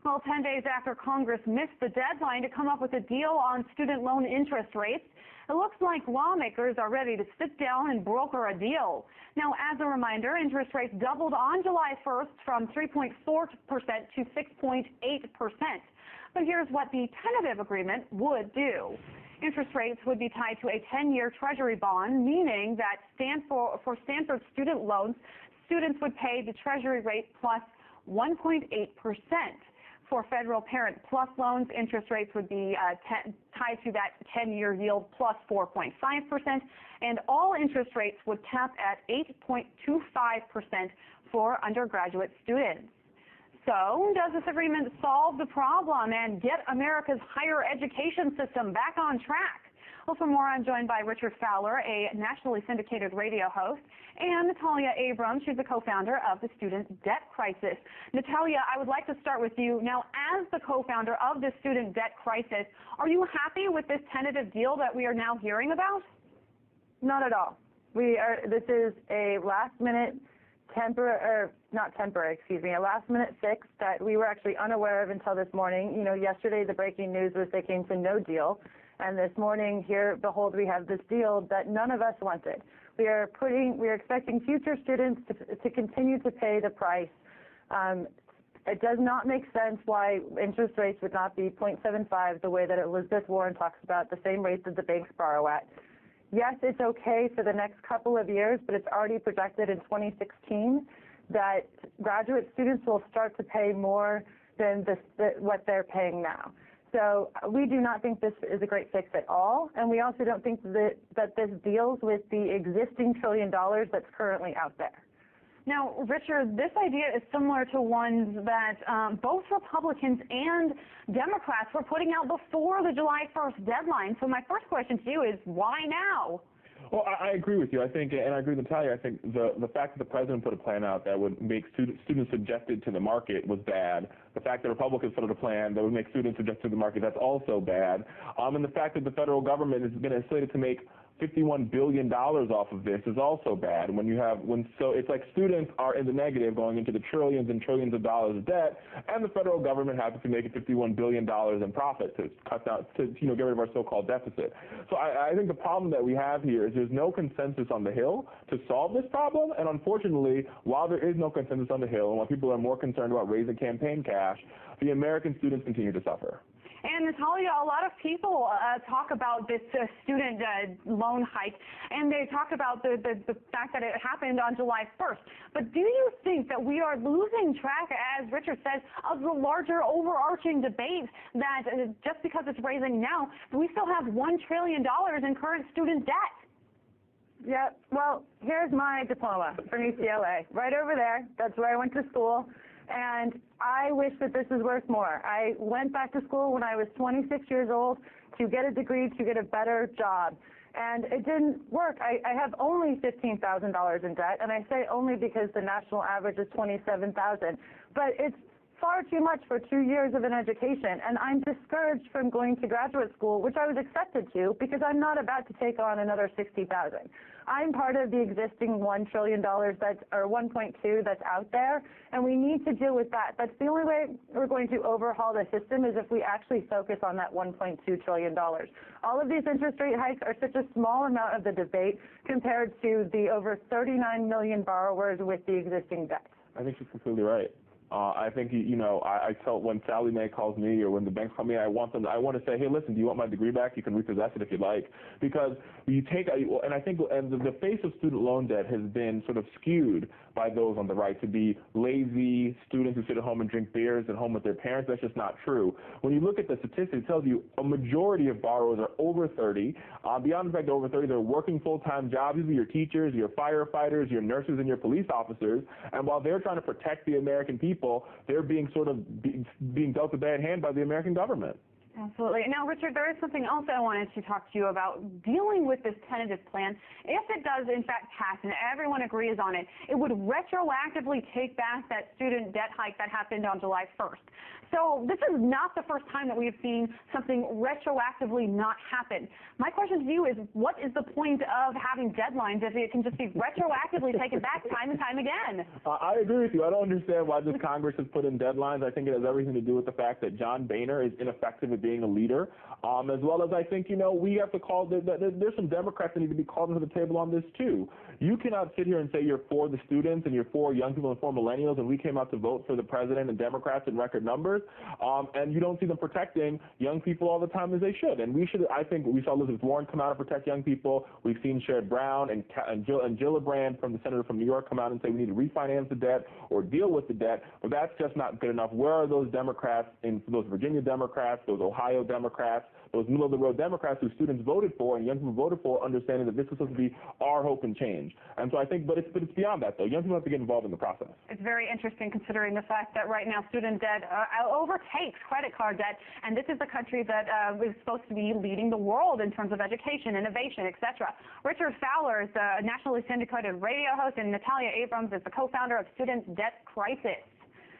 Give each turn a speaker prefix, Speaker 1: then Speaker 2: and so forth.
Speaker 1: Well, 10 days after Congress missed the deadline to come up with a deal on student loan interest rates, it looks like lawmakers are ready to sit down and broker a deal. Now, as a reminder, interest rates doubled on July 1st from 3.4% to 6.8%. But here's what the tentative agreement would do. Interest rates would be tied to a 10-year Treasury bond, meaning that for Stanford student loans, students would pay the Treasury rate plus 1.8%. For Federal Parent Plus loans, interest rates would be tied to that 10-year yield plus 4.5%, and all interest rates would cap at 8.25% for undergraduate students. So, does this agreement solve the problem and get America's higher education system back on track? Well, for more, I'm joined by Richard Fowler, a nationally syndicated radio host, and Natalia Abrams. She's the co-founder of the Student Debt Crisis. Natalia, I would like to start with you. Now, as the co-founder of the Student Debt Crisis, are you happy with this tentative deal that we are now hearing about?
Speaker 2: Not at all. This is a last-minute a last-minute fix that we were actually unaware of until this morning. You know, yesterday the breaking news was they came to no deal. And this morning, here, behold, we have this deal that none of us wanted. We are expecting future students to continue to pay the price. It does not make sense why interest rates would not be 0.75 the way that Elizabeth Warren talks about, the same rate that the banks borrow at. Yes, it's okay for the next couple of years, but it's already projected in 2016 that graduate students will start to pay more than what they're paying now. So we do not think this is a great fix at all, and we also don't think that this deals with the existing $1 trillion that's currently out there.
Speaker 1: Now, Richard, this idea is similar to ones that both Republicans and Democrats were putting out before the July 1st deadline. So my first question to you is, why now?
Speaker 3: Well, I agree with you. I think, and I agree with Natalia, I think the fact that the president put a plan out that would make students subjected to the market was bad. The fact that Republicans put out a plan that would make students subjected to the market, that's also bad. And the fact that the federal government has been slated to make $51 billion off of this is also bad. So it's like students are in the negative going into the trillions and trillions of dollars of debt, and the federal government happens to make it $51 billion in profit to cut down, to get rid of our so-called deficit. So I think the problem that we have here is there's no consensus on the Hill to solve this problem, and unfortunately, while there is no consensus on the Hill, and while people are more concerned about raising campaign cash, the American students continue to suffer.
Speaker 1: And Natalia, a lot of people talk about this student loan hike, and they talk about the fact that it happened on July 1st. But do you think that we are losing track, as Richard says, of the larger overarching debate that just because it's raising now, we still have $1 trillion in current student debt?
Speaker 2: Yeah, well, here's my diploma from UCLA, right over there. That's where I went to school. And I wish that this was worth more. I went back to school when I was 26 years old to get a degree, to get a better job. And it didn't work. I have only $15,000 in debt, and I say only because the national average is $27,000. But it's far too much for 2 years of an education, and I'm discouraged from going to graduate school, which I was accepted to, because I'm not about to take on another $60,000. I'm part of the existing $1 trillion or 1.2 that's out there, and we need to deal with that. That's the only way we're going to overhaul the system is if we actually focus on that $1.2 trillion. All of these interest rate hikes are such a small amount of the debate compared to the over 39 million borrowers with the existing debt.
Speaker 3: I think she's completely right. I think, I tell when Sallie Mae calls me or when the banks call me, I want to say, hey, listen, do you want my degree back? You can repossess it if you'd like. Because you take, and I think the face of student loan debt has been sort of skewed by those on the right to be lazy students who sit at home and drink beers at home with their parents. That's just not true. When you look at the statistics, it tells you a majority of borrowers are over 30. Beyond the fact they're over 30, they're working full-time jobs. These are your teachers, your firefighters, your nurses, and your police officers. And while they're trying to protect the American people, they're being being dealt a bad hand by the American government.
Speaker 1: Absolutely. Now, Richard, there is something else I wanted to talk to you about dealing with this tentative plan. If it does, in fact, pass and everyone agrees on it, it would retroactively take back that student debt hike that happened on July 1st. So this is not the first time that we have seen something retroactively not happen. My question to you is, what is the point of having deadlines if it can just be retroactively taken back time and time again?
Speaker 3: I agree with you. I don't understand why this Congress has put in deadlines. I think it has everything to do with the fact that John Boehner is ineffective at being a leader, as well as I think, we have to call, there's some Democrats that need to be called into the table on this too. You cannot sit here and say you're for the students and you're for young people and for millennials, and we came out to vote for the president and Democrats in record numbers, and you don't see them protecting young people all the time as they should. And we should, I think we saw Elizabeth Warren come out and protect young people. We've seen Sherrod Brown and Gillibrand, from the senator from New York, come out and say we need to refinance the debt or deal with the debt, but that's just not good enough. Where are those Democrats, those Virginia Democrats, those Ohio Democrats, those middle-of-the-road Democrats who students voted for and young people voted for, understanding that this is supposed to be our hope and change? And so I think, but it's beyond that, though. Young people have to get involved in the process.
Speaker 1: It's very interesting considering the fact that right now student debt overtakes credit card debt, and this is the country that is supposed to be leading the world in terms of education, innovation, etc. Richard Fowler is a nationally syndicated radio host, and Natalia Abrams is the co-founder of Student Debt Crisis.